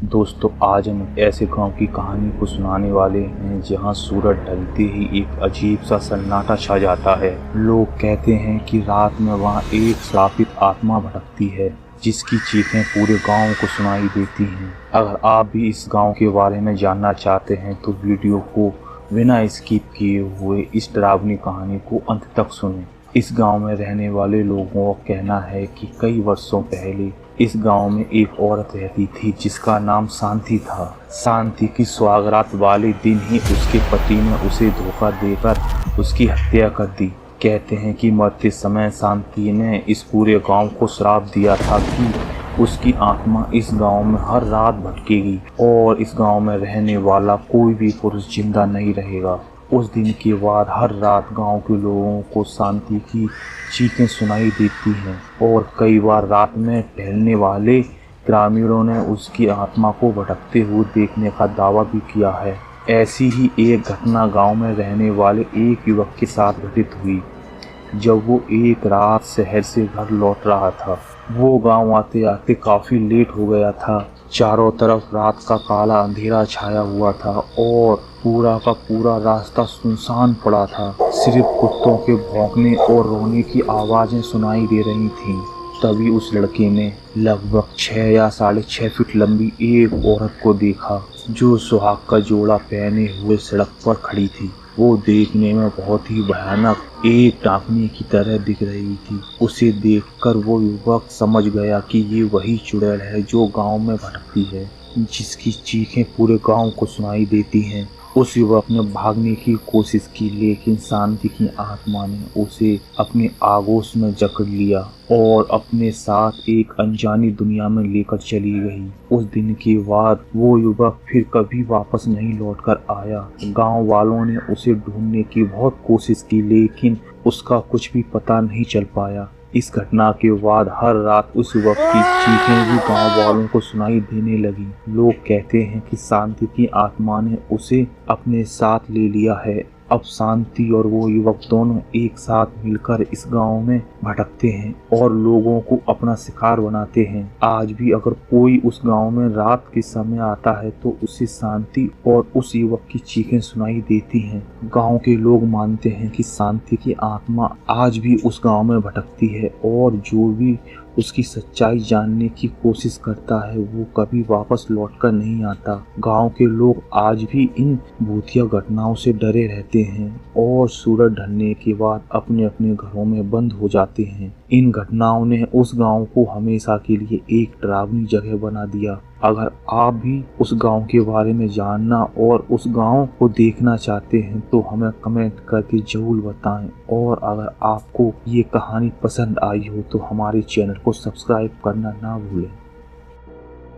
दोस्तों, आज हम ऐसे गांव की कहानी को सुनाने वाले हैं जहां सूरज ढलते ही एक अजीब सा सन्नाटा छा जाता है। लोग कहते हैं कि रात में वहां एक श्रापित आत्मा भटकती है जिसकी चीखें पूरे गांव को सुनाई देती हैं। अगर आप भी इस गांव के बारे में जानना चाहते हैं तो वीडियो को बिना स्किप किए हुए इस डरावनी कहानी को अंत तक सुनें। इस गांव में रहने वाले लोगों का कहना है कि कई वर्षों पहले इस गांव में एक औरत रहती थी जिसका नाम शांति था। शांति की सुहागरात वाले दिन ही उसके पति ने उसे धोखा देकर उसकी हत्या कर दी। कहते हैं कि मरते समय शांति ने इस पूरे गांव को श्राप दिया था कि उसकी आत्मा इस गांव में हर रात भटकेगी और इस गांव में रहने वाला कोई भी पुरुष जिंदा नहीं रहेगा। उस दिन के बाद हर रात गांव के लोगों को शांति की चीखें सुनाई देती हैं और कई बार रात में टहलने वाले ग्रामीणों ने उसकी आत्मा को भटकते हुए देखने का दावा भी किया है। ऐसी ही एक घटना गांव में रहने वाले एक युवक के साथ घटित हुई। जब वो एक रात शहर से घर लौट रहा था, वो गांव आते आते काफी लेट हो गया था। चारों तरफ रात का काला अंधेरा छाया हुआ था और पूरा का पूरा रास्ता सुनसान पड़ा था। सिर्फ कुत्तों के भौंकने और रोने की आवाजें सुनाई दे रही थीं। तभी उस लड़के ने लगभग 6 या 6.5 फीट लंबी एक औरत को देखा जो सुहाग का जोड़ा पहने हुए सड़क पर खड़ी थी। वो देखने में बहुत ही भयानक एक डाकनी की तरह दिख रही थी। उसे देखकर वो युवक समझ गया कि ये वही चुड़ैल है जो गांव में भटकती है, जिसकी चीखें पूरे गांव को सुनाई देती हैं। उस युवक ने भागने की कोशिश की, लेकिन शांति की आत्मा ने उसे अपने आगोश में जकड़ लिया और अपने साथ एक अनजानी दुनिया में लेकर चली गई। उस दिन के बाद वो युवक फिर कभी वापस नहीं लौटकर आया। गांव वालों ने उसे ढूंढने की बहुत कोशिश की, लेकिन उसका कुछ भी पता नहीं चल पाया। इस घटना के बाद हर रात उस युवक की चीखें भी गांव वालों को सुनाई देने लगी। लोग कहते हैं कि शांति की आत्मा ने उसे अपने साथ ले लिया है। अब शांति और वो युवक दोनों एक साथ मिलकर इस गांव में भटकते हैं और लोगों को अपना शिकार बनाते हैं। आज भी अगर कोई उस गांव में रात के समय आता है तो उसे शांति और उस युवक की चीखें सुनाई देती हैं। गांव के लोग मानते हैं कि शांति की आत्मा आज भी उस गांव में भटकती है और जो भी उसकी सच्चाई जानने की कोशिश करता है वो कभी वापस लौटकर नहीं आता। गांव के लोग आज भी इन भूतिया घटनाओं से डरे रहते हैं और सूरज ढलने के बाद अपने अपने घरों में बंद हो जाते हैं। इन घटनाओं ने उस गांव को हमेशा के लिए एक डरावनी जगह बना दिया। अगर आप भी उस गांव के बारे में जानना और उस गांव को देखना चाहते हैं तो हमें कमेंट करके जरूर बताएं। और अगर आपको ये कहानी पसंद आई हो तो हमारे चैनल को सब्सक्राइब करना ना भूलें।